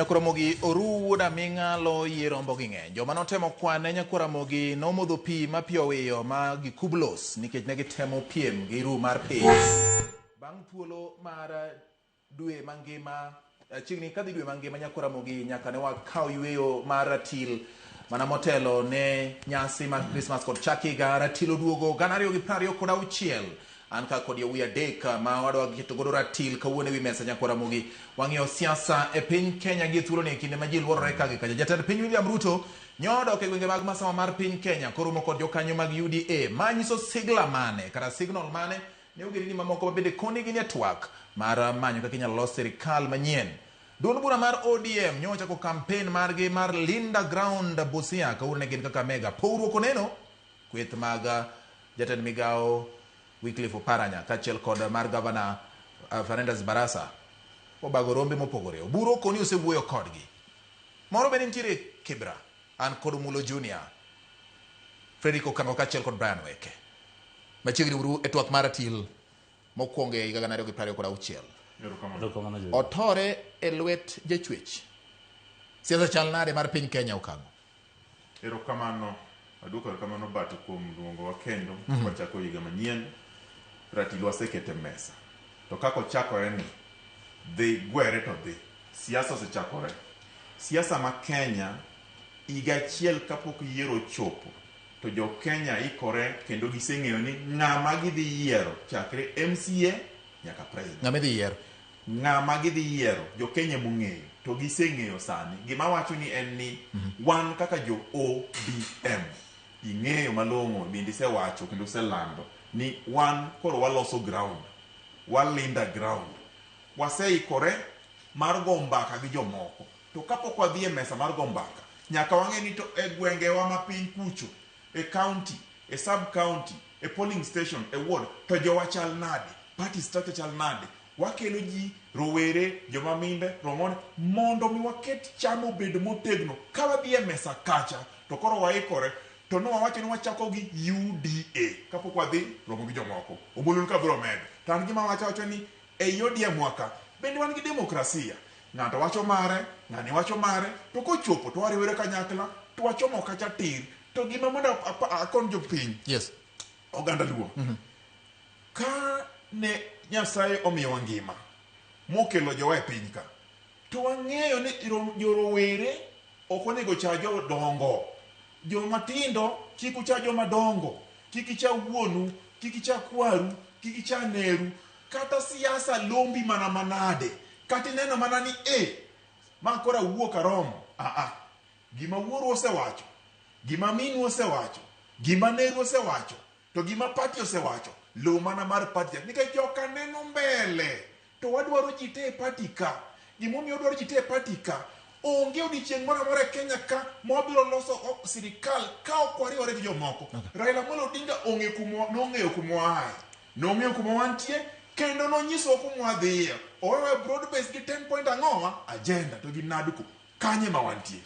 Ramogi oru da mingalo yirombo ging'eny. Joma notemo kwane Ramogi nomodho pi ma pi owiyo ma gikublos nikech ne gitemo piem gi ru mar pi. Bang' thuolo mar dwe mangima chiegni kadhi dwe mangima Ramogi nyaka ne wakaw yweyo mar ratil mana motelo ne nyasi mar Christmas kod chakiga ratil oduogo 2026. An ka kod yawuoyi adek ma wadwa keto godo ratil kawuono ewi mesa Ramogi. Wang'iyo siasa e piny Kenya gi thuolo ni kinde ma ji luorore ka gi kaja. Jatend piny William Ruto nyodo e gwenge mag masawa mar piny Kenya koromo kod jokanyo mag UDA manyiso sigla mane kata signal mane ne ogerini mamoko mabende koni gi Twak mar manyo kaka inyalo los sirikal manyien. Duond bura mar ODM nyocha ko campaign margi mar Linda Ground Busia kawuono ne gin kaka mega powruok oneno kweth mag jatend migao Wycliffe Oparanya kachiel kod mar Governor Fernandes Barasa obago rombe mopogore. Oburo koni osewuoyo kodgi. Moro bende nitiere Kibra an kod Omulo Junior, Frederick Okango kachiel kod Brian Weke. Machiegni uru e twak mar ratil mokwongo e higa 2026. Otore e lwet jachwech. Siasa chal nade mar piny Kenya Okango? Erokamano. Aduoko erokamano Bati kuom luongo wa kendo wachako higa manyien. Ratil wasekete mesa. To kako chakore ni dhi gwere to dhi. Siasa osechakore. Siasa ma Kenya higa achiel kapok yiero chopo. To jo Kenya ikore kendo giseng'eyo ni ng'ama gidhi yiero chakre MCA nyaka president. Ng'ama dhi yiero? Ng'ama gidhi yiero jo Kenya mong'eyo to giseng'eyo sani. Gima wacho ni en ni wan kaka jo ODM ing'eyo malong'o bende sewacho kendo selando ni wan koro waloso ground, walinda ground, waseikore mar go mbaka gi jomoko. To kapok wadhi e mesa mar go mbaka nyaka wang'e ni to e gwengewa ma piny kucho, e county, e sub county, e polling station, e ward, to jowa chal nade, party structure chal nade, wakelo ji rowere, joma minde, romone, mondo mi waket chamo bedo motegno ka wadhi e mesa kacha. To koro waikore to no wawacho ni wachako gi UDA kapok wadhi romo gi jomoko. Omulo ka bro med. Tan gima wacho ni e ODM mwaka bende wan gi demokrasia. Ng'ato wacho mare, ng'ani wacho mare, to kochopo to wariwore kanyakla to wachomo kacha tir. To gima mondo akon jopiny. Yes. Oganda luo. Ka ne Nyasaye omiyo ngima mokelo jowa e piny ka, to wang'eyo ni jorowere ok onego cha jodongo. Joma tindo kik ucha joma dongo, kik icha wuonu, kik icha kwaru, kik icha neru. Kata siasa lombi mana manade, kati neno mana ni ma kora wuok aromo. Gima wuoru osewacho, gima minu osewacho, gima neru osewacho, to gima pati osewacho, lo mana mar pati. Nikech joka neno mbele, to wadwaro ji te e pati ka. Gimomiyo wadwaro ji te e pati ka, onge odiochieng' moro amora e Kenya ka mobiro loso sirikal ka ok wariwore gi jomoko. Raila Amolo Odinga nong'eyo kuma waaye, nong'eyo kuma wantie, kendo nonyiso kuma wadhiye. Owewe broad base gi 10 point ang'owa agenda to gi naduko kanye ma wantie.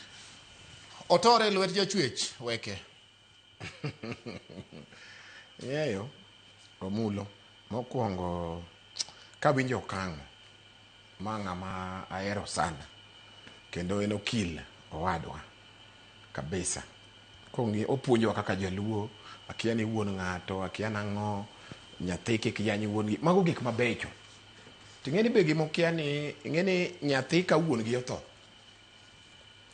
Otore lwet jachwech Weke. Yeyo Omulo mokwongo kawinjo Okango ma ng'ama ahero sana kendo en okil owadwa kabisa. Kongi opuonjowa kaka jaluo, akia ni wuon ng'ato, akia nang'o nyathi kik yany wuon gi. Mago gik mabecho. Ting'eni be gimo kia ni ing'eni nyathi ka wuon gi otho.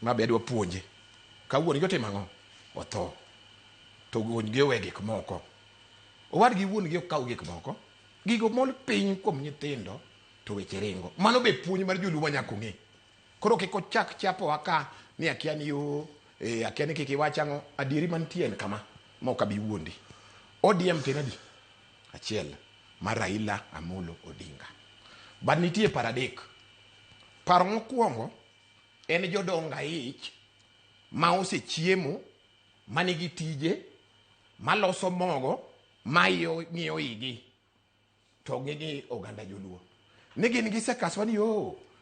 Mabe adwa puonje. Ka wuon gi otimo ang'o? Otho. To wuon gi owe gik moko. Owad gi wuon gi okaw gik moko. Gigo mol piny kuom nyithindo to weche ringo. Mano be puonj mar joluo manyaka ong'e. Koro kiko chak chapo aka ni akia ni akia ni kiki wachango adieri mantie en kama moka bi wuondi. ODM tenadi achiel mar Raila Amolo Odinga. Bad nitie paradek. Paro mokwongo en jodonga ich ma osechiemo manigi tije maloso mogo mayo ng'iyo igi to ng'igi oganda joluo. Nigin gisekaswa ni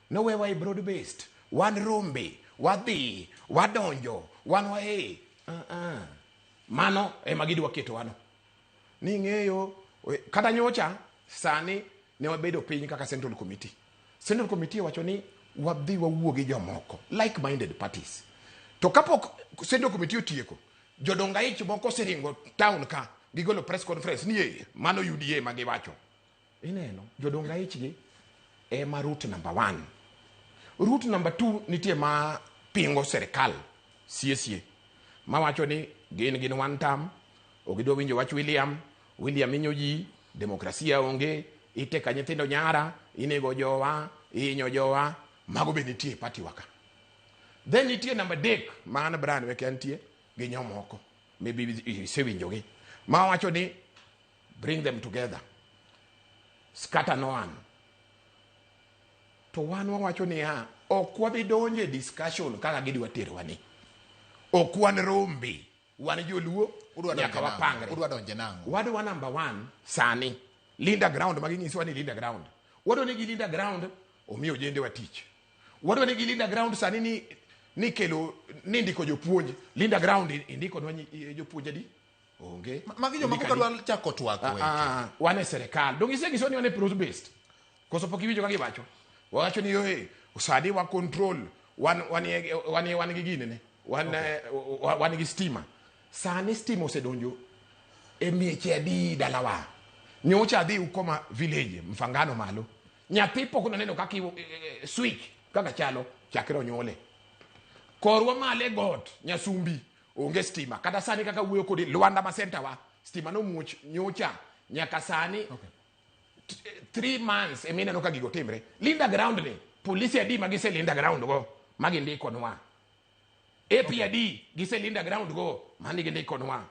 no wewa broad based, wan rombe, wadhi, wadonjo, wan wae. Mano ema gidwa keto wano. Ni ng'eyo kata nyocha sani ne wabedo piny kaka Central Committee. Central Committee wacho ni wadhi wawuo gi jomoko like minded parties to kapok sendo committee otieko jodonga ich moko seringo town ka gigolo press conference ni mano UDA ma giwacho ineno jodonga ich gi ema route number 1 route number 2 nitie ma pingo serikal sie ma wacho ni gin one term ogido winjo wach William inyoji demokrasia onge iteka nyithindo nyara inego jowa inyo jowa mago be nitie party waka then nitie number 3 man brand Weke nitie gi nyomoko maybe sewinjogi ma wacho ni bring them together scatter no one to wan wacho ni ok wabi donje discussion kaka gidwa terwani ok wan rombi wan joluo nyaka wapangre udwa donje nango wadwa number 1 sani linda ground maginyiso ni linda ground wadwa ni linda ground omiyo jende watich wadwa ni linda ground sani ni kelo nindiko jopuonj linda ground indiko no jopuonj adi onge magi joma kadwa chako twak Weke wane serikal dongise gisoni wane pros based koso pokiwijo kagi wacho wacho ni yoe usadi wa control wan gi ginene wan gi stima sani stima osedonjo mieche adi dalawa nyocha adhi ukoma village mfangano malo nyathi pok noneno kaka switch kaka chalo chakre onyuole korwa male got nyasumbi onge stima kata sani kaka wuoyo kodi Luanda ma center wa stima no muoch nyocha nyaka sani 3 months emina no kagigo timre linda ground ni polisi adi magise linda ground go magi ndiko nwa APD gise linda ground go mani gi ndiko nwa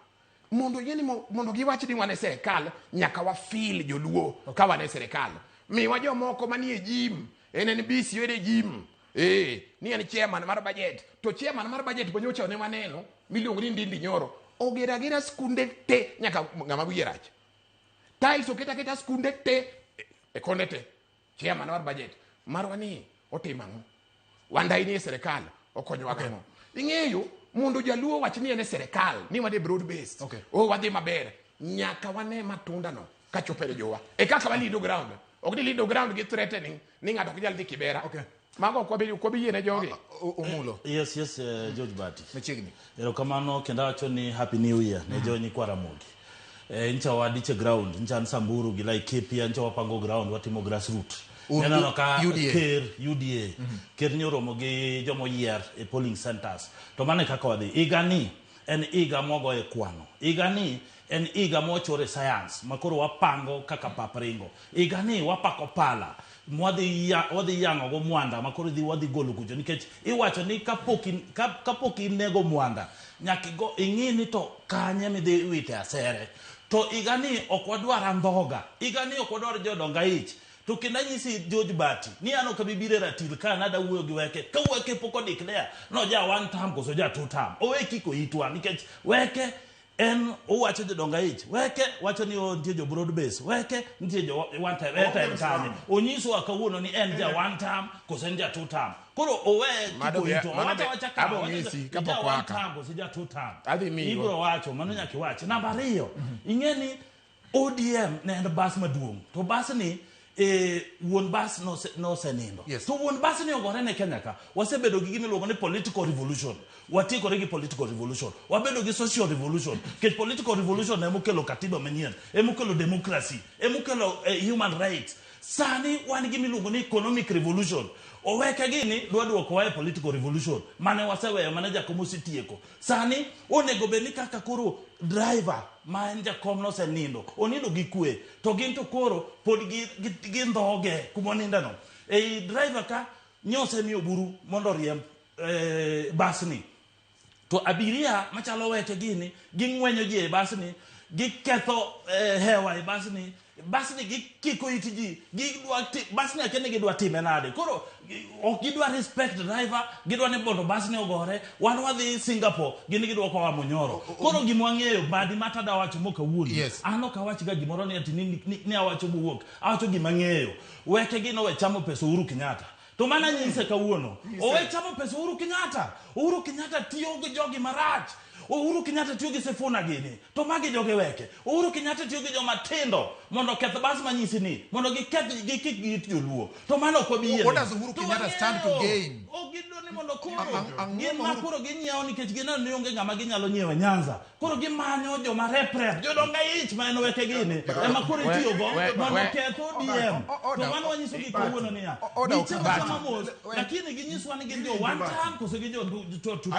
mondo giwachi ni wane serikal nyaka wa feel joluo ka wane serikal miwa jomoko manie jim NNBC yede jim ni en chairman mar budget to chairman mar budget bonyocha ne maneno milioni ni ndindi nyoro ogera skunde te nyaka ngama wierach tiles oketa skunde te e konde te chairman mar budget marwani otimango wanda ini serikal okonyo wakango ing'eyo mondo jaluo wach ni en serikal ni wade broad based wadhi maber nyaka wane matunda no kachopere jowa e kaka walido ground ok ni lido ground gi threatening ni ng'ato ok nyal dhi Kibera mago ko bi yene jogi Omulo yes George Bati mechigni erokamano kenda wacho ni happy new year ne joni kwa Ramogi ncha wadiche ground ncha Samburu gi Laikipia ncha wapango ground watimo grassroots nena ka UDA ker nyoromo gi jomo yier e polling centers to mane kaka wadhi igani en iga mogo e kwano igani en iga mochore science makoro wapango kaka papringo igani wapako pala wadi yango go mwanda makoro wadhi golo kujo nikech iwacho ni kapoki nego mwanda nyaki go ingini to kanye midhi wite asere to igani okwadwara ndhoga igani okwadwara jodonga ich to kenda nyisi George Bati ni ano kabibire ratil ka nada wuoyo gi Weke ka Weke poko declare no ja one term koso ja two term o Weke ko itwa nikech Weke en owacho jodonga ich Weke wacho ni o ntie jo broad base Weke ntie jo one time kanye onyiso akawuono ni en ja one term koso en ja two term koro owe kiko itwa wata wachaka abo ngisi kapoko one term koso ja two term adhi miyo ibro wacho mano nyaki wacho namba 2 ingeni ODM ne en bas maduong to bas ni wuon bas no senindo to wuon bas ni ogore ne Kenya ka wasebedo gi gimi luongo ni political revolution watikore gi political revolution wabedo gi social revolution ke political revolution emo kelo katiba manyien emo kelo democracy emo kelo human rights sani wan gi miluongo ni economic revolution Oweke gini dwaduoko wae political revolution mane waseweyo mane jakom sitieko sani onego beni kaka koro driver ma en jakom no senindo onindo gi kwe to gin to koro pod gi ndhoge kumoninda no driver ka nyose mi oburu mondo riemb basni to abiria machalo Weke gini gingwenyo ji e basni giketho hewa e basni gikiko itiji basni akene gidwa time nade koro ok gidwa respect driver gidwa ne bondo basni ogore wan wadhi Singapore gini gidwa kwa Munyoro koro gimwang'eyo badi matada wacho moka wuoni ano ka wach ga gimoro ni ati ni awacho buwok awacho gimang'eyo Weke gino we chamo pesa Uhuru Kenyatta to mana nyise kawuono owe chamo pesa Uhuru Kenyatta tiyo gi jogi marach Uhuru Kenyatta tiyo gi Sifuna gini to magi joge Weke. Uhuru Kenyatta tiyo gi joma tindo mondo keth bas manyisi ni mondo gikik git joluo to mano ko bi What does Uhuru Kenyatta stand to gain? Gido ni mondo koro ginyiewo nikech gineno ni onge ng'ama ginyalo nyiewo Nyanza. Koro gimanyo joma rep jodonga ich ma en Weke gini ema koro itiyogo mondo ketho ODM. To mano wanyiso gi kawuono niya. Lakini ginyiswa ni gin jo one time kose gi jo two time.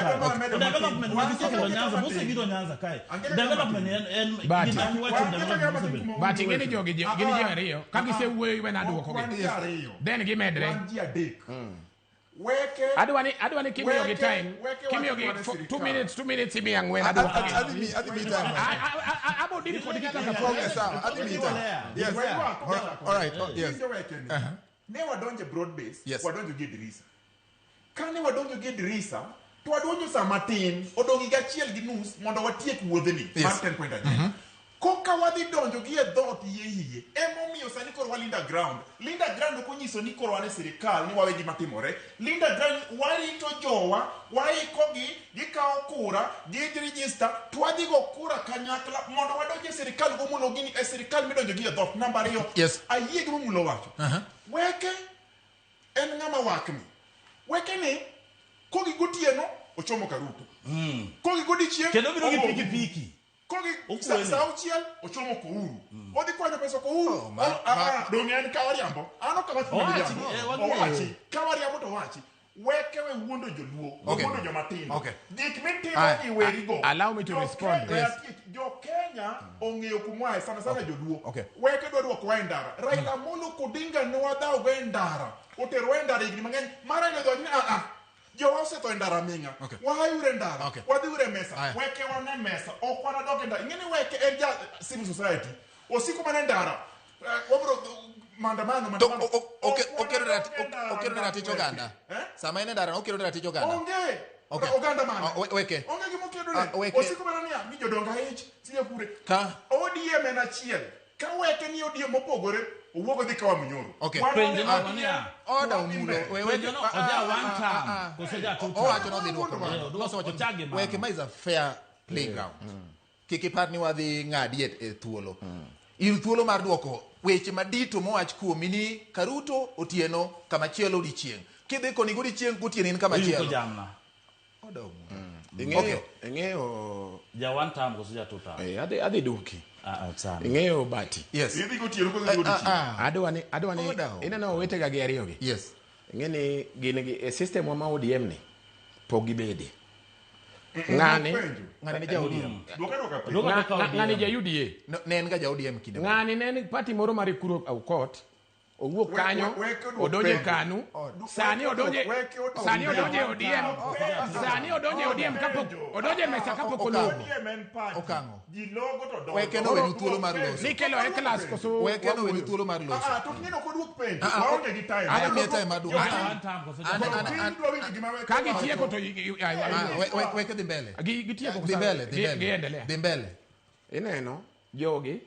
Development wagisekelo Nyanza mose gido Nyanza kae. Development en gidaki wacho development. But ingene jogi gini jo ariyo ka gisewuoyo iwe naduoko gi. Then gimedre. Weke adwani kimiyo gi time kimiyo gi 2 minutes imi ang'wen aduoko gi abo diri kodi kaka progress yes all right yes ne wadonje broad base yes wadonjo gi dirisa kane wadonjo gi dirisa to wadonjo sa matin odongi gachiel gi nus mondo watiek wuodheni mar 10.1 koka wadhi donjo gi e dhot yie emomiyo sani koro wa Linda ground ok onyiso ni koro wane sirikal ni wawe gima timore Linda ground warito jowa waikogi gikawo kura gi register twadhi go kura kanyakla mondo wadonje sirikal gomulo gini e sirikal midonjo gi e dhot namba 2 yes ayie gi mulo wacho Weke en ng'ama wakni Weke ni kogi gotieno ochomo Karuto kogi godichieng kendo biro gi pikipiki kogi sa uchiel ochomo Kouru odhi kwanyo pesa Kouru dong en kawariambo ano kawachi kawariambo to wachi Weke we wuondo joluo wuondo jomatindo gik mitimo iwerigo allow me to respond jo Kenya ong'eyo kumwae sana joluo Weke dwa dwoko wa ndara Raila Amolo Odinga ne wadhaw go ndara otero wa ndara igni mang'eny mara ne dwani jowa osetho ndara minga wahayure ndara wadhiure mesa Weke wane mesa ok wanadoke ndara ing'eni Weke en ja civil society osiko mane ndara wabro mandamano okero ratich oganda sama ene ndara okero ratich oganda onge oganda mano Weke onge gimo kedo ne osiko mane niya ni jodonga ich siya kure ka ODM en achiel ka Weke ni ODM mopogore owuogo dhi kawa Munyoro penjo no niya oda Omulo penjo no oja one time koseja two time owacho no dhi duoko mano Weke ma is a fair playground kikipar ni wadhi ng'adi e thuolo il thuolo mar duoko weche madito mowach kuomi ni Karuto otieno kama chielo odichieng kidhi koni godichieng gotieno in kama chielo oda Omulo ing'eyo ja one time koseja two time adhi duoki sana ing'eyo Bati yes idhi gotieno koseja odichieng adwani ineno wetega gi ariyogi yes ing'eni gin gi system ma ODM ni pogi bede ng'ani ne ja ODM ng'ani ja UDA ne en ga ja ODM kinde ng'ani ne en party moro mar Kuro Aukot owuok kanyo odonje KANU sani odonje ODM sani odonje ODM kapok odonje mesa kapok ologo Okango ji logo to Weke no weni thuolo mar loso nikelo e class koso Weke no weni thuolo mar loso to ng'eno ko duok penj waonge gi time ana miya time adu ka gitieko to Weke dhi mbele gitieko dhi mbele ineno jogi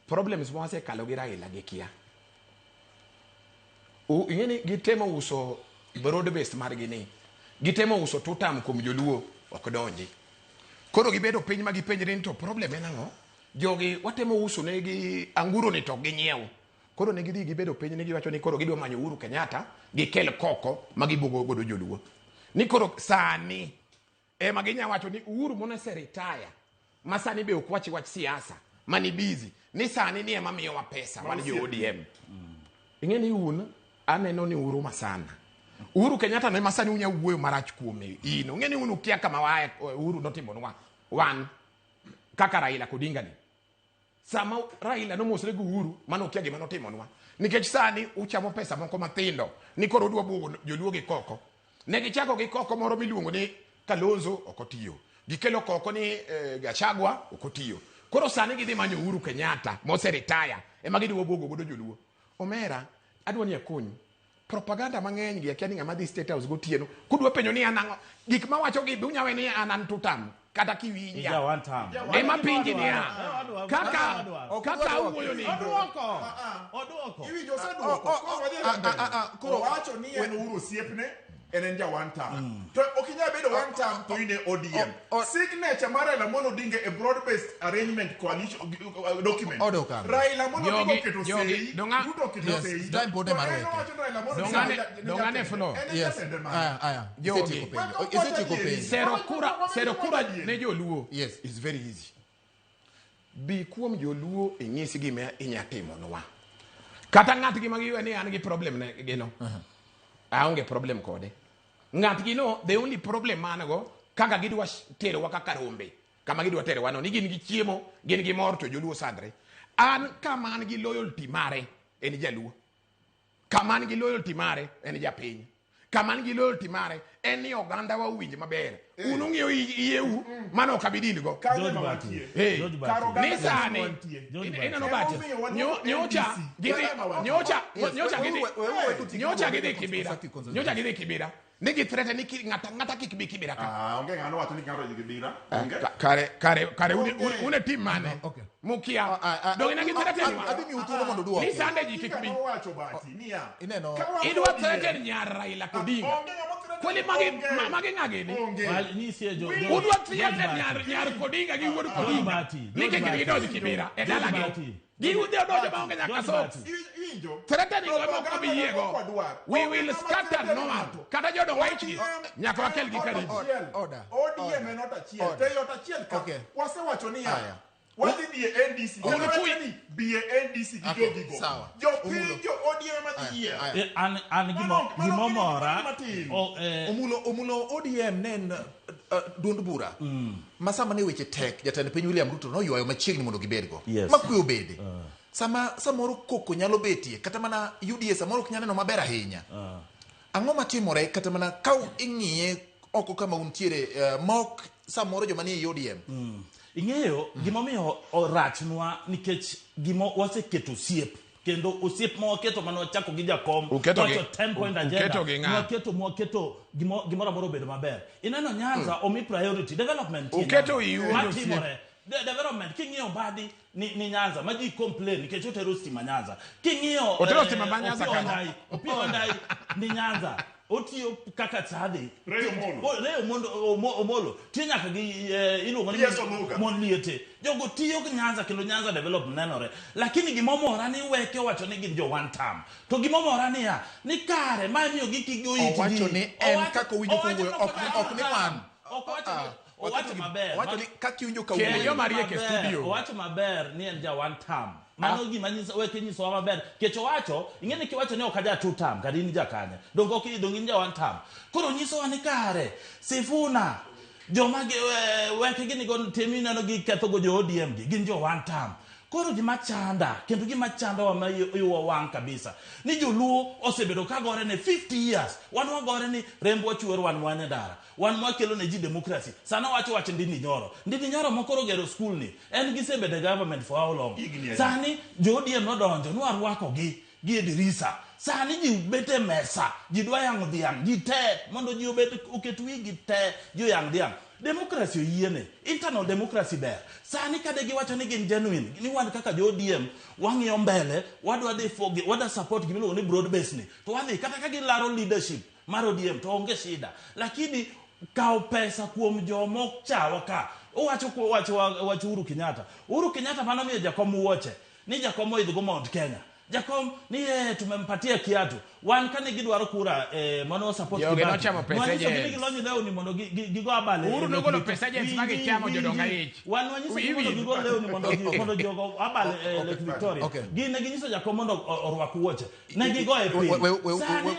problems mosekalo gi Raila gi kia ing'eni gitemo uso broad based margi ni gitemo uso tutam kuom joluo ok donji koro gibedo piny ma gipenjre ni to problem en ang'o jogi watemo uso ne gi anguro ni to ginyiew koro ne gidhi gibedo piny ne giwacho ni koro gidwa manyo Uhuru Kenyatta gikel koko ma gibugo godo joluo ni koro sani ema ginya wacho ni Uhuru monese retire ma sani be ok wach siasa mani busy ni sani ni ema miyo wa pesa wan jo ODM ing'eni aneno ni Uhuru sana Uhuru Kenyatta ne masani unya wuoyo marach kuome ino ng'eni unu kia kama wae Uhuru notimonwa wan kaka Raila Odinga ni sama Raila no mosre gi Uhuru mano kia gima notimonwa nikech sani uchamo pesa moko mathindo ni koro dwa buogo joluo gi koko ne gichako gi koko moro miluongo ni Kalonzo okotiyo gikelo koko ni Gachagua okotiyo koro sani gidhi manyo Uhuru Kenyatta mose retire ema gidwa buogo godo joluo omera adwani akony propaganda mang'eny gi akia ni ng'ama dhi State House gotieno kudwa penjo ni anang'o gik mawacho gi unyawe ni an tutam kata kiwinja ja one time ema pinji ni kaka uoyo ni odwoko iwinjo oseduoko koro wacho ni en Uhuru osiepne enen ja one time to okinya bedo one time to ine ODM signature mara la Amolo Odinga a broad based arrangement coalition document Raila Amolo Odinga keto sei Ruto keto sei time pote marwe dongane flow yes sero kura ne joluo yes it's very easy bi kuom joluo inyisi gime inyatimo nwa kata ng'at gi magiwe ni an gi problem ne gino aonge problem kode ng'at gi no the only problem manago kaka gidwa tero wa kaka rombe kama gidwa tero wa no ni gin gi chiemo gin gi mor to joluo sadre an kama an gi loyalty mare en jaluo kama an gi loyalty mare en japiny kama an gi loyalty mare en ni oganda wa winje maber unu ng'iyo iyeu mano kabidin go ni sani ina no bati nyocha gidi kibira nigi threat ni ngata kikbi kibira ka onge ngano watu ni ngaro kibira kare une team mane mukia do ina gi threat ni adimi uturo mondo duo ni sande kikbi wacho bati nia ineno idwa threat ni Raila Odinga kweli magi ngageni ni sie jo udwa threat nyar Odinga gi wuod Odinga nigi gido kibira e dala gi giude odojo maonge nyaka so threatening go ko biego we will scatter normal kata jodo waichi nyaka wakel gi karibu order ODM not achiel teyot achiel ka wase wacho ni ya wadi bi NDC ni bi NDC gigo sawa jo pinjo ODM madhiye an gimo mora Omulo ODM nen duond bura masama ne weche tek jatend piny William Ruto no ywayo machiegni mondo gibedgo makuyo bede samoro koko nyalo betie kata mana UDA samoro ok nyalo maber ahinya ang'o matimore kata mana ka ing'iye oko kama untiere mok samoro joma ni ODM ing'eyo gimomiyo orachnwa nikech gimo waseketo siep kendo osiep mo keto mano chako gi jakom wacho 10 point agenda waketo gimoro amoro bedo maber ineno Nyanza omi priority development uketo iu matimore development king'iyo badi ni Nyanza maji complain nikech otero stima Nyanza king'iyo otero stima Nyanza kana opio ndai ni Nyanza otio kaka tsadhi Reyo Omolo tinya ka gi iluongo ni monliete jogo tiyo gi Nyanza kendo Nyanza develop nenore lakini gimomora ni Weke wacho ni gin jo one time to gimomora ni ya ni kare ma miyo gi kigo iti wacho ni en kako winjo kongo ok ni wan owacho maber wacho ni kakiunjo ka yo Marie ke studio owacho maber ni en ja one time mano gima nyisa Weke nyiso maber kecho wacho ingene kiwacho ni okaja two time kadi ni jakanya dongo kidongi ja one time koro nyiso ani kare Sifuna joma Weke gini go temina no gi ketho go jo ODM gin jo one time koro gima chanda kendo gima chanda wa mayo wang kabisa ni joluo osebedo ka gore ne 50 years wan wagore ni rembo chuer wan dara wan mwakelo ne ji democracy sana wacho ndini nyoro mokoro gero school ni en gisebedo government for how long sani jodiem no donjo no arwako gi dirisa sani ji bete mesa ji dwa yang dhiang ji te mondo ji obet oket wigi te jo yang dhiang democracy yiene internal democracy ber sani kade giwacho ni gin genuine ni wan kaka jo ODM wang'iyo mbele wadwa de fogi wada support gimilo ni broad base ni to wadhi kata ka gilaro leadership mar ODM to onge shida lakini kao pesa kuom jomok chawa ka wacho Uhuru Kenyatta mano miyo jakom wuoche ni jakom oidho Mount Kenya jakom ni tumempatia kiatu wan kane gidwaro kura mano support yo gino chamo pesa je ni gilonyo leo ni mondo gigo abale Uhuru no golo pesa je magi chamo jodonga ich wan wanyiso mondo gigo leo ni mondo jogo abale Lake Victoria gine ginyiso jakom mondo orwak wuoche ne gigo e piny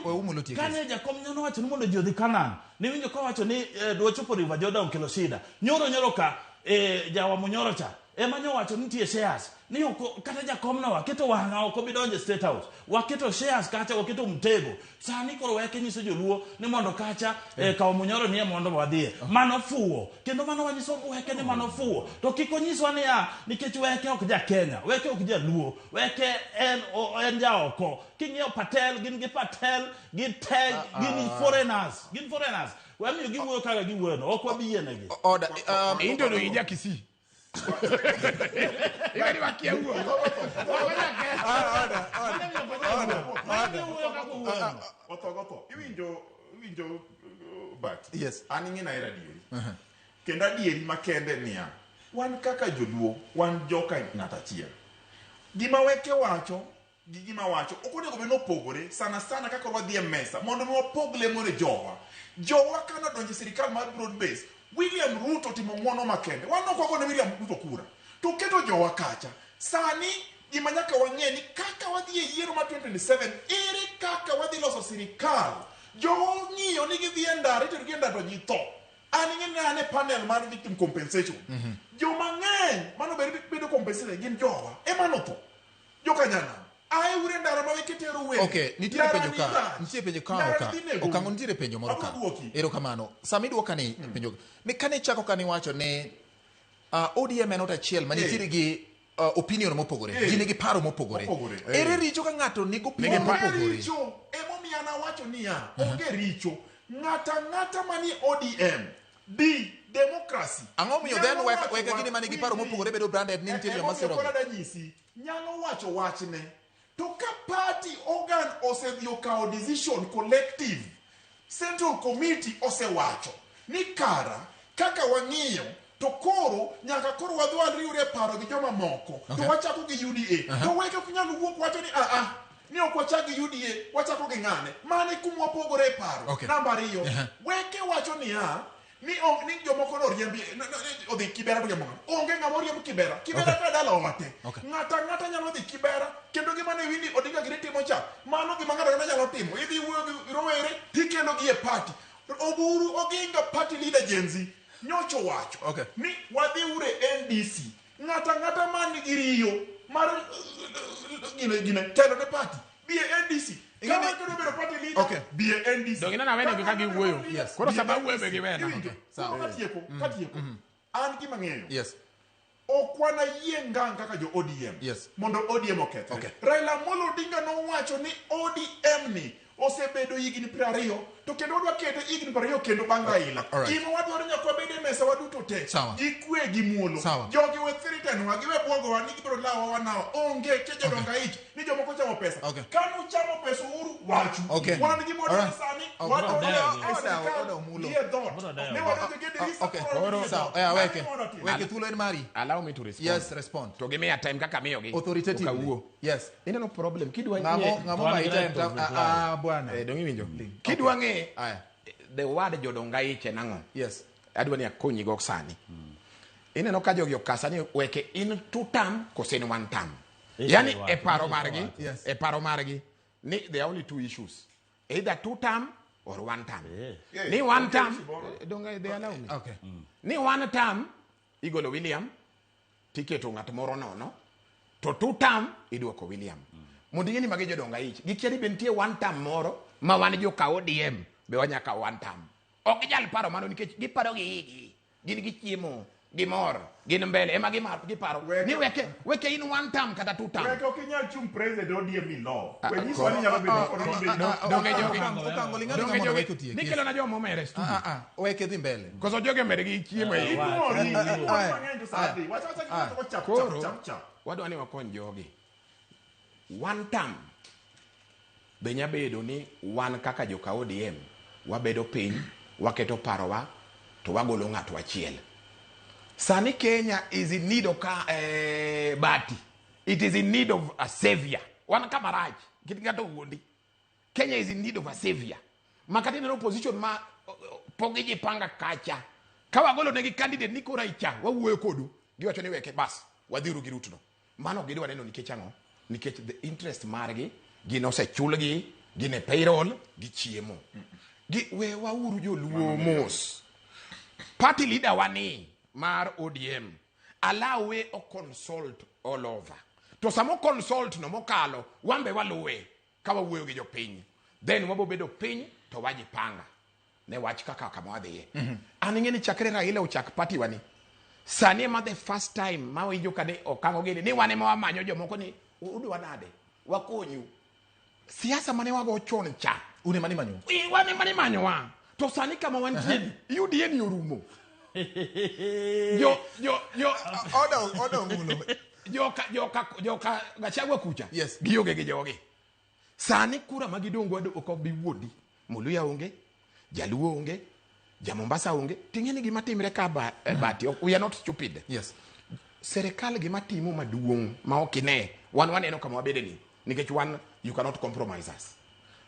we Omulo tie kane jakom nyono wacho ni mondo jodhi Kanan ni winjo ko wacho ni dwachopo River Jordan kelo shida nyoro ka jawa munyoro cha emanyo wacho nitie shares ni kata jakom na waketo wanga oko bidonje State House waketo shares kacha waketo mtego sani koro Weke nyiso joluo ni mondo kacha kawo munyoro ni mondo wadhie mano fuo kendo mano wanyiso Weke ni mano fuo to kiko nyiswa ni ya nikech Weke ok ja Kenya Weke ok ja luo Weke en ja oko king'io Patel gin gi Patel gi tag gin foreigners wamiyo giwuoyo kaka giwuoyo ok wabiyienegi order indo no inja Kisii Igari wakia huo. Goto. Iwinjo but Yes. an ing'ina era adieri. Kendo adieri makende niya, wan kaka joluo, wan joka ng'at achiel. Gima Weke wacho gi gima wacho ok onego bed nopogore sana kaka wadhi e mesa mondo wapog lemo ne jowa kana donjo sirikal mar broad base. William Ruto timo ng'wono makende, wan ok wagone William Ruto kura to keto jowa kacha. Sani gima nyaka wang'e ni kaka wadhi e yiero ma 2027 ere kaka wadhi loso sirikal. Jowa ng'iyo ni gidhi e ndara ito gi ndara to ji tho. An ing'e panel mar victim compensation. Joma ng'eny mano bedo compensation gin jowa ema no tho. Joka nyana ai ure ndara ma Weke tero we. Okay, nitiere penjo ka Okango nitiere penjo moro ka. Erokamano. Sami duoka ni penjo. Ni kane chako kani wacho ne ODM en ot achiel ma nitiere gi opinion mopogore. Gin gi paro mopogore. Ere richo ka ng'ato nigo opinion mopogore. Richo emomiyo ana wacho niya, onge richo. Ng'ata mani ODM bi democracy. Ang'o miyo then Weke gini mani gi paro mopogore bedo branded ni nitiere masiro. Nyalo wacho wachne. To ka party organ osedhi okawo decision collective, Central Committee osewacho ni kara kaka wang'iyo to koro nyaka koro wadhi wariwre paro gi joma moko to wachako gi UDA. To Weke ok nyal wuok wacho ni ni ok wachak gi UDA, wachako gi ng'ane. Mane kuma wapogore e paro. Namba 2, Weke wacho niya ni jomoko noriembi odhi Kibera to jomoko onge ng'ama oriemb Kibera ka dala ote. Ng'ata nyalo dhi Kibera kendo gima ne wini Odinga gire timo cha mano gima ng'ato nyalo timo. Idhi wuoyo gi rowere tikelo gi e party. Oburu Oginga party leader Gen Z nyocho wacho ni wadhi ure NDC. Ng'ata man gi riyo mar gine telo ne party bi NDC. Kama kono bedo party leader bi NDC. Dongina na wene ka giwuoyo. Koro sababu webe gi wena. Sawa. Katieko. An gima ng'eyo. Yes. Okwana yie ngang kaka jo ODM. Yes. Mondo ODM okethre. Raila Amolo Odinga nowacho ni ODM ni osebedo higni 20 to kendo wadwa kete higni 20 kendo bang' Raila. Gima wadwaro nyaka bed e mesa waduto te. Ikwe gi muolo. Jogi we threaten wa giwe bwogo wa ni gibiro lawa wanawa. Onge kejo donga ich ni jomoko chamo pesa. Kanu chamo pesa uru wachu. Wan gi modo sani wadwa Omulo. Ne wadwa gede hisa. Weke thulo en mari. Allow me to respond. Yes, respond. To give me a time kaka miyo gi. Authoritatively. Yes. Ina no problem. Kidwa ng'amo ma ita bwana. Dongi winjo. Kidwa ng'e the word jodonga iche nang'o. Yes. Adwa ni akonyi go sani. Ineno ka jogi okasa ni Weke in 2 term kose in 1 term. Yani e paro margi ni there are only 2 issues. Either 2 term or 1 term. Ni 1 term donga they allow me. Ni 1 term igolo William tiketo ng'at moro nono to 2 term idwoko William. Mondo ng'eni magi jodonga ich. Gikiani bentie 1 term moro ma wan joka ODM be wanyaka 1 term. Ok jal paro mano nikech giparo gi gin gi chiemo gimor gin mbele ema giparo ni Weke in 1 term kata 2 term. Weke ok nyal chung president ODM ni law. We ni swali nyalo bedo Okango lingana ng'amo Weke tie. Nikelo na jomo mere studio. Weke dhi mbele. Koso joge mere gi chiemo e. Wadwa ni wakony jogi. 1 term benya bedo ni wan kaka joka ODM wabedo piny waketo parowa to wagolo ng'ato achiel. Sani Kenya is in need of bati. It is in need of a savior. Wan kamaraj kitingato wuondi. Kenya is in need of a savior. Makati na opposition ma pogeje panga kacha. Kawa golo negi candidate niko raicha wawuoyo kodu giwacho ni Weke bas wadhiru gi Ruto. Mano gidwa neno nikech ang'o? Nikech the interest margi gino se chulgi gine payroll gi chiemo. Gi we wauru joluo mos. Party leader wani mar ODM allow we o consult all over. To samo consult no mokalo wambe waluwe ka wawuoyo gi jopiny. Then wabo bedo piny to wajipanga. Ne wach kaka kama wadhiye. Aningeni chakre Raila ochak party wani. Sani ma the first time ma winjo kane Okango gini ni wane ma manyo jomoko ni udwa nade wakonyu. Siasa mane wago chon cha. Une mani manyo. Wane mani manyo wa. To sani kama wantie UDA ni orumo. Oda Omulo. Joka gachagwa kucha. Yes. Gioge gi jogi. Sani kura magidongo ok bi wuodi. Muluya onge, Jaluo onge, Jamombasa onge, tingeni gima timre ka bati, we are not stupid. Yes. Serikal gima timo maduong' ma okine, wan eno kama wabede ni, nikech wan, you cannot compromise us.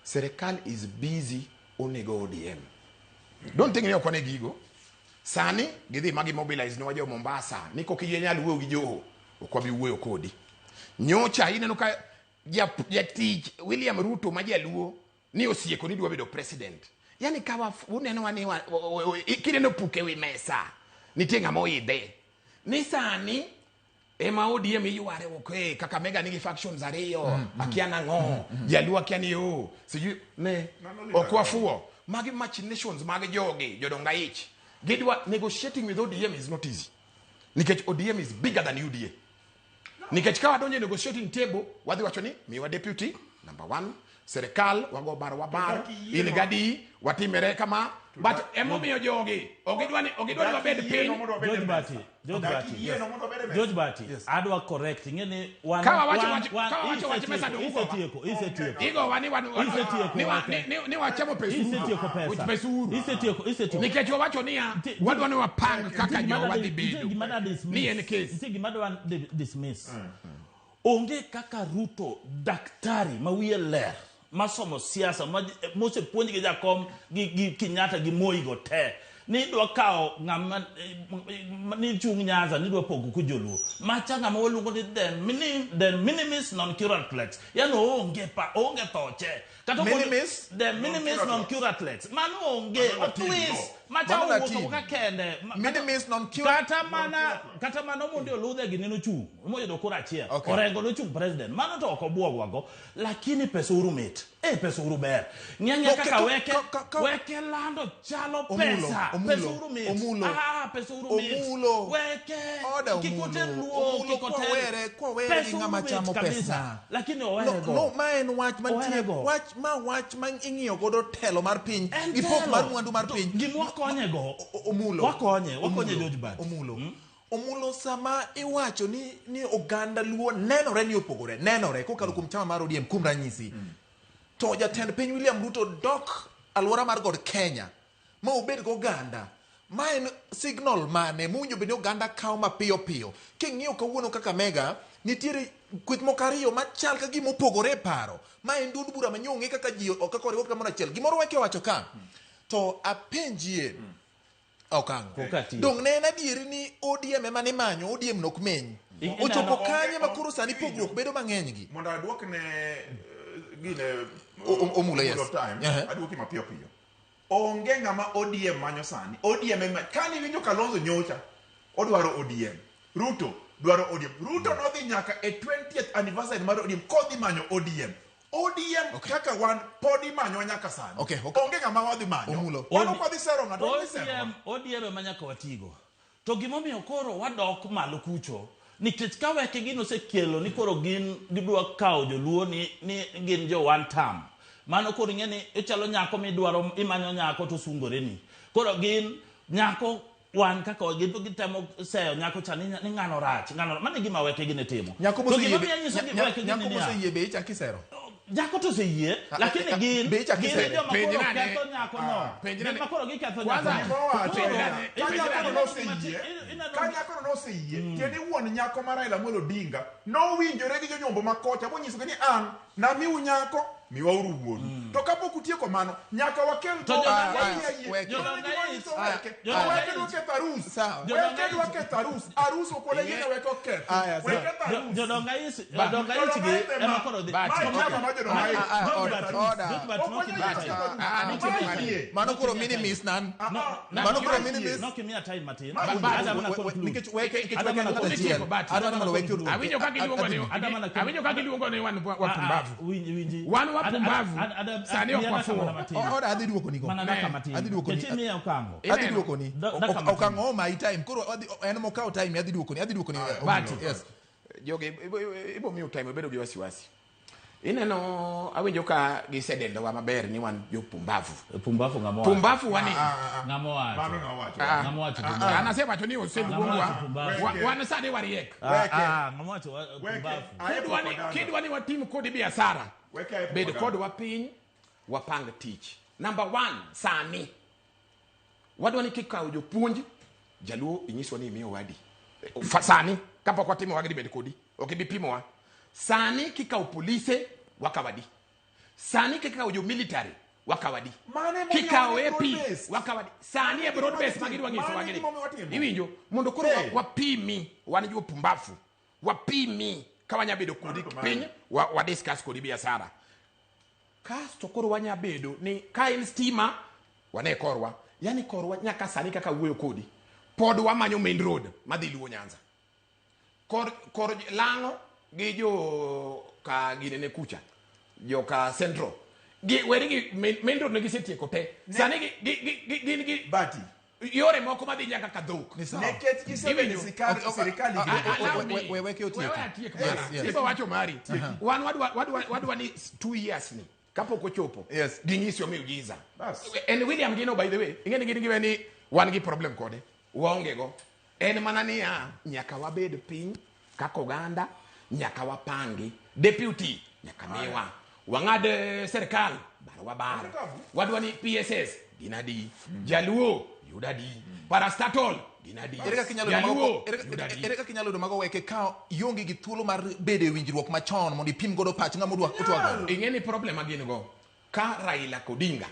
Serikal is busy onego ODM. Don't think ni okone gigo. Sani, gidhi magi mobilize ni wajo Mombasa, niko kiyenya luwe gi Joho, okwabi uwe okodi. Nyocha ineno ka jatich William Ruto ma Jaluo ni osieko ni dwa bedo president. Yani kawa uneno wani kineno puke wi mesa. Nitie ng'ama oidhe. Ni sani ema ODM yuare okay Kakamega nigi factions ariyo akia nango Jaluo akia ni yo siju ne okwafuo magi machinations magi jogi jodonga ich gidwa negotiating with ODM is not easy nikech ODM is bigger than UDA nikech kawa donje negotiating table wadhi wacho ni miwa deputy number 1 serikal wago bar in gadi watimere kama but emo miyo jogi ogidwani wabed piny George Bati adwa correct ngene one mesa igo ni wachamo pesuru nikech wacho niya wadwani wapang kaka jo wadhi bedo ni en case gimado dismiss onge kaka Ruto daktari ma wiye ler masomo siasa mose puonj gi jakom gi Kenyatta gi Moi go te ni dwa kao ng'ama ni chung Nyanza ni dwa pogo ku Joluo macha ng'ama waluongo ni den minimis non curatlex yano onge toche kata the minimis non curatlex mano onge twist macha wuotho ka kende minimis non curatlex kata mana mondo oludhe gi neno chung moyudo kura achiel orengo no chung president mano to ok obuogwago lakini pesa urumit pesa uruber nyanya kaka weke lando chalo pesa pesa urumit pesa urumit weke kikote luo kikote kwere gi ng'ama chamo pesa lakini owerego no ma en wach mantie wach ma ing'iyo godo telo mar piny gi pok mar mwandu mar piny gimwakonyego Omulo wakonye George Bati Omulo sama iwacho ni oganda Luo nenore ni opogore nenore kokalo kuom chama mar ODM kuom ranyisi to jatend piny William Ruto dok alwora mar god Kenya ma obed go oganda ma en signal mane munyo bende oganda kawo mapiyo piyo king'iyo kawuono Kakamega nitiere kweth mokariyo machal ka gima opogore paro ma en duond bura manyong'e kaka ji kaka oriwo kamoro achiel gimoro Weke wacho ka to apenjie Okango dong ne en adieri ni ODM ema ni manyo ODM nok meny ochopo kanye makoro sani pogruok bedo mang'eny gi mondo aduok ne gine Omulo yes aduoki mapiyo piyo onge ng'ama ODM manyo sani ODM ema kani winjo Kalonzo nyocha odwaro ODM Ruto dwaro ODM Ruto nodhi nyaka e 20th anniversary mar ODM kodhi manyo ODM kaka wan podi manyo nyaka sani onge ng'ama wadhi manyo wano kodhi sero ng'ato ODM ema nyaka watigo to gimomiyo koro wadok malo kucho nikech ka Weke gino sekelo ni koro gidwa kawo Joluo ni gin jo one term mano koro ng'eni ichalo nyako midwaro imanyo nyako to sungore ni koro gin nyako wan kaka gitemo seyo nyako cha ni ng'ano rach mano gima Weke gine timo nyako moseyie be ichaki sero Jako to se yie lakini gin jo makoro ketho nyako no penjina makoro giketho kwanza nyako kanyako no se yie tieni wuon nyako mar Raila Amolo Odinga no winjore gi jonyombo makocha monyiso ni an na miu nyako miwa uru wuon to kapok utieko mano nyaka wakel to Weke duke tarus arus okole yene Weke oket Weke tarus jodonga isi gi ema koro di mano koro minimis nan mano koro minimis no kimia time matin nikech Weke adamana mondo Weke awinjo kaka iluongo ni wan wapumbavu wan wapumbavu sani okwafuo oda adhi duoko niko adhi duoko ni Okango my time koro en mokao time adhi duoko ni yes joge ibo miu time bedo gi wasiwasi ineno awinjo ka gisedendo wa maber ni wan jo pumbavu wani ng'amo anasema to ni oseluongwa wan sani wariek kidwani watim kodi biashara bed kod wapiny wapang tich Number 1, sani. Wadwa ni kikaw jopuonj, jaluo inyiswa ni imiyo wadi. Sani, kapok watimo wagdi bed kodi. Ok bi pimo wa. Sani kikaw polise wakawadi. Sani kikaw jo military wakawadi. Kikaw AP wakawadi. Sani e broad base magidi wangiso wagidi. Iwinjo mondo koro wapimi wan jo pumbafu. Wapimi kawanya bedo kodi piny wa discuss kodi biashara. Kasto koro wanya bedo ni ka in stima wane korwa. Yani korwa nyaka sani kaka wuoyo kodi. Pod wamanyo main road madhi Luo Nyanza. Kor lango gi jo ka ginene kucha. Jo ka central. Weri main road ne gisetieko te. Sani gi Bati. Yore moko madhi nyaka ka dhok. Nekech kisebeni sirikali Weke otieko. Ibo wacho mari. Wan wadwa ni 2 years ni. Kapok ochopo. Yes. Ginyisio miujiza. And William Gino, by the way, ingeni giwe ni wan gi problem kode. Waonge go. En mana ni nyaka wabed piny kaka oganda, nyaka wapangi deputy nyaka miwa. Wang'ad serikal barwa bar. Wadwa ni PSS ginadi. Jaluo yudadi. Parastatol ginadi. Ere kaka inyalo yudo mago Weke ka ionge gi thuolo mar bedo e winjruok machon mondo ipim godo pach ng'ama otwago. Ingeni problem agin go. Ka Raila Odinga,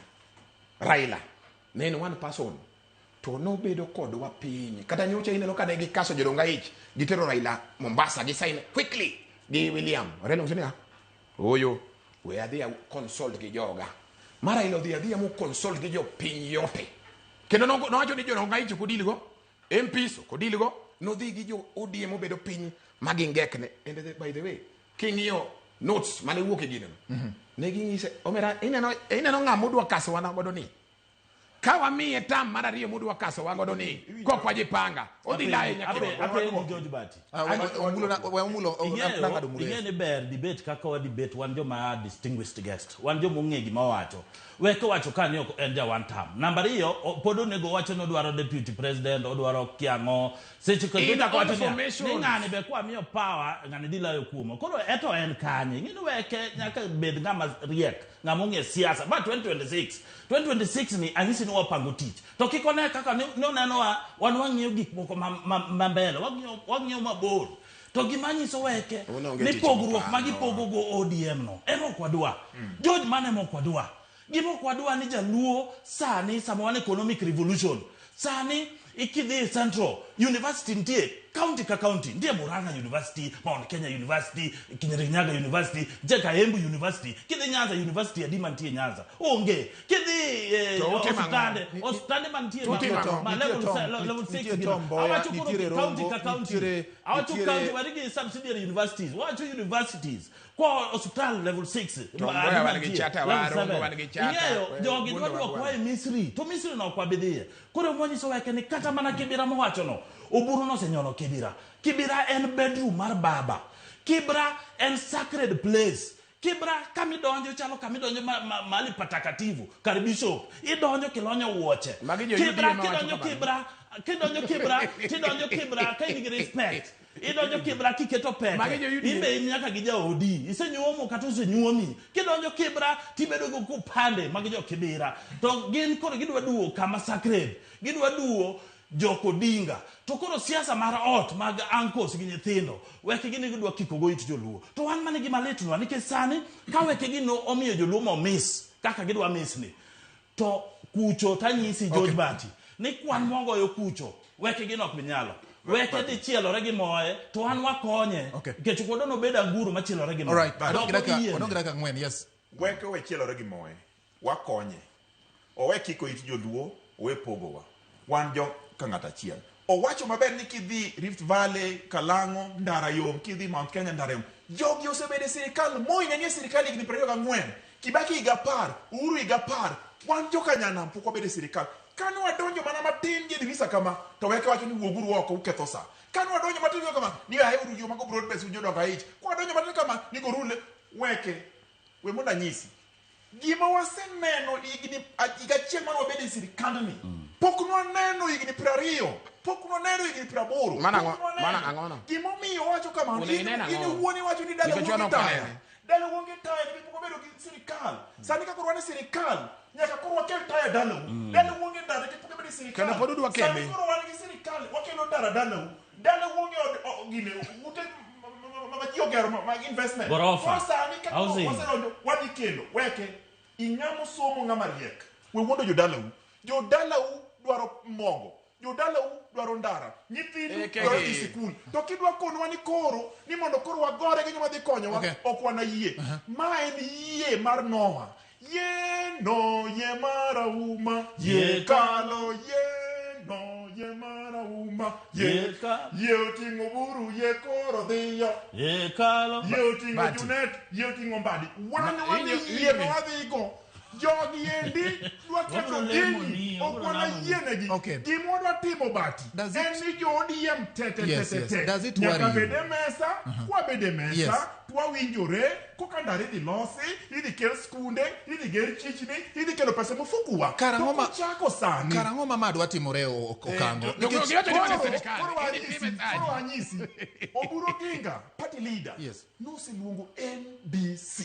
Raila ne en one person to no bedo kodwa piny. Kata nyocha ineno ka ne gikaso jodonga ich gitero Raila Mombasa gi sign quickly gi William Reno sinia oyo we adhi consult gi joga mara ilo dhi mo consult gi jo piny yote kendo no wacho ni jodonga ich kodilgo MPs kodilgo no dhi gi jo ODM bedo piny magingekne. And by the way king'io notes mane wuok e gineno ne ginyise omera ineno ng'ama odwa kaso wana godo ni ka wamiye tam mar ariyo modwa kaso wa godo ni kok wajipanga odhi laye nyaka ni George Bati Omulo nangado mulo ingene ber debate kaka wa debate wan joma distinguished guest wan joma ong'e gima wacho Weke wacho ka ni ok en ja one term number 2 pod onego wacho no dwaro deputy president odwaro kiango seche ko dita ko wacho ni ng'ani be kwa miyo power ng'ani dilayo kuomo koro eto en kanye ingene Weke nyaka bed ng'ama riek ng'ama ong'e siasa but 2026 ni anyisi ni wapango tich to kikone kaka ni oneno wan wang'iyo gik moko mbele wang'iyo mabor to gimanyiso Weke ni pogruok magipogogo ODM no emo kwadwa George mane mo kwadwa gimo kwadwa ni jaluo sani sama wan economic revolution sani ikidhi central university ntie county ka county ntie Murang'a University, Mount Kenya University, Kirinyaga University, Jeka Embu University, kidhi Nyanza University adima ntie Nyanza onge kidhi ostande mantie level 6 awachukuru county ka county awachukuru warigi subsidiary universities wachu universities kwa hospital level 6 ngeyo jogi dwadwa kwa Misri to Misri na kwa bidhie kore mwanyiso Weke ni kata mana kibira mowacho no oburu no senyono kibira en bedroom mar baba kibra en sacred place kibra kamidonjo chalo kamidonjo mali patakatifu kar bishop idonjo kilonyo wuoche kibra kidonjo kibra kaigi respect idonjo kibra kiketo pete imbe nyaka gi jaodi isenyuomo kata usenyuomi kidonjo kibra tibedo go kupande magi jo kibira to gin koro gidwa duo kama sacred gidwa duo Joko Dinga to koro siasa mar ot mag uncles gi nyithindo Weke gini gidwa kikogo it joluo to wan mane gi maletnwa nikech sani ka Weke gino omiyo joluo mo miss kaka gidwa miss ni to kucho tanyisi George Bati ni kwan mogoyo kucho Weke gino ok binyalo Weke di chielore gi moye to wan wakonye nikech kodo no beda nguru machielore gi moye odongira ng'wen yes Weke we chielore gi moye wakonye owe kiko it joluo we pogowa wan jo kang'ata chiel owacho maber ni kidhi Rift Valley Kalango ndara yom kidhi Mount Kenya ndara yom jogi osebede sirikal Moi ne sirikal igni 24 Kibaki higa 10 Uhuru higa 10 wan jo kanyanam pok obede sirikal kano wadonjo mana matin gi divisa kama to Weke wacho ni wuoguru oko uketho sa kano wadonjo matin kama ni aheuru jo mago broad base unjo doga ich kwa wadonjo matin kama ni gorule Weke we mona nyisi gima waseneno igni achiel mano obede sirikal ni pok no neno igni 20 pok no neno igni 80 mana ang'ona gimo miyo wacho kama igni wuoni wacho ni dala wuongi taya ni pok obedo gi sirikal sani ka korwane sirikal nyaka koro wakel taya dalau wonge ndara ke puke bedi sirikal Kana podu dwa kembe. Koro wan gi sirikal wakelo ndara dalau wonge gine ute magogero mag investment Gorofa. Sani ka waserondo wadi kelo weke ing'amo somo ng'ama riek we wuondo jodalau dwaro mogo jodalau dwaro ndara nyithindu dwaro dhi sikul to kidwa konwa ni koro ni mondo koro wagore gi joma dhi konyowa ok wana yie ma en yie mar Noah ye marauma ye kalo ye marauma ye oting'o buru ye koro dhiyo ye kalo ye oting'o Junet ye oting'o Mbadi wan yie ma wadhigo jogi endi dwa ketho dini ok wana yienegi gima dwa timo bati en ni jo-ODM te nyaka bede mesa kwabede mesa twawinjore koka ndara idhi losi idhi kel skunde idhi ger chichni idhi kelo pesa mofukuwa tokochako sani karang'o ma madwa timore Okango koro anyisi Oburu Oginga party leader noseluongo NDC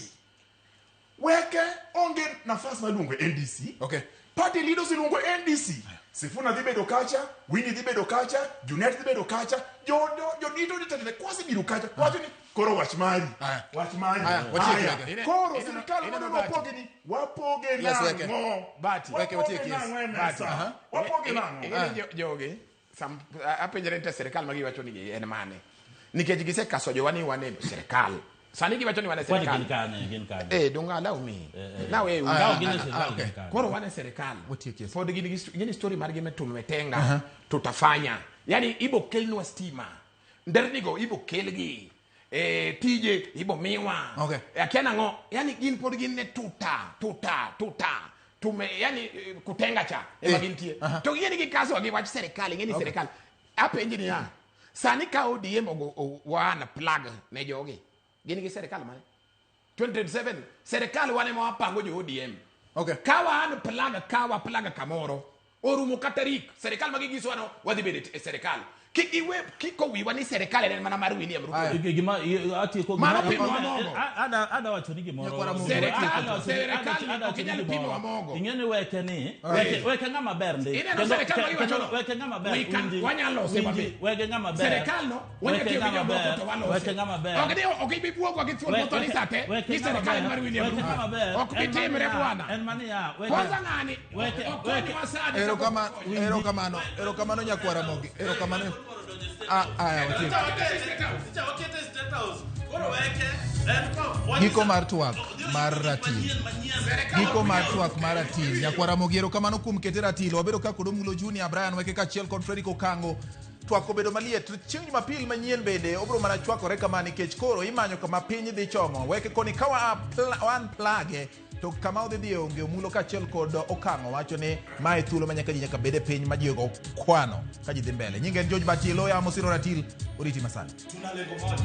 Weke onge nafas maluongo NDC party leaders iluongo NDC Sifuna dhi bedo kacha Winnie dhi bedo kacha Junet dhi bedo kacha jodito ditete kwasi biro kacha wacho ni koro wach mari koro sirikal mondo wapogni wapoge nang'o Weke watie kies wapoge nang'o jogi apenjere nte sirikal magi wacho ni en mane nikech gisekaso jowani wane sirikal sani giwacho ni wane serikal gin kanye donga allow me now koro wane serikal pod gini story mar gime tumetenga tutafanya yani ibo kelnwa stima ndernigo ibo kelgi tije ibo miwa akiana ngo yani gin pod gin ne tuta tume yani kutenga cha emagintie to gini gikaso giwach serikal ngeni serikal apenji ni ya sani ka ODM wana plug ne jogi gini gi serikal mane 2027 serikal wane ma wapango jo ODM kawa an plaga kamoro orumo katarik serikal magigiso wano wadhi bede serikal kiko wiwa ni serikal en mana mar William Ruto gima atieko ada wacho ni gimoro serikal okinyal pimo wa mogo ingene weke ni weke ngama ber ndi weke ngama ber wanyalo sema be weke ngama ber serikal no weke ngama ber weke ngama ber okibi buogo githuol moto ni sate ni serikal mar William Ruto okibitimre bwana en mani ya kwanza ngani weke masadi erokamano nyakwara Mogi erokamano giko mar twak mar ratil nyakwara Mogi erokamano kuom kete ratil wabedo ka kod Omulo Junior Brian Weke kachiel kod Fredrick Okango twak obedo maliet chieng' Jumapil manyien bende obro mana chwakore kama nikech koro imanyo kama piny dhi chomo Weke koni kawa wan plage to kama odhi dhi onge Omulo kachiel kod Okango wacho ni mae thuolo manyaka ji nyaka bede piny ma jigo kwano ka ji dhi mbele nyinge en George Batilo ya Mosiro Ratil oriti masani tuna lengo moja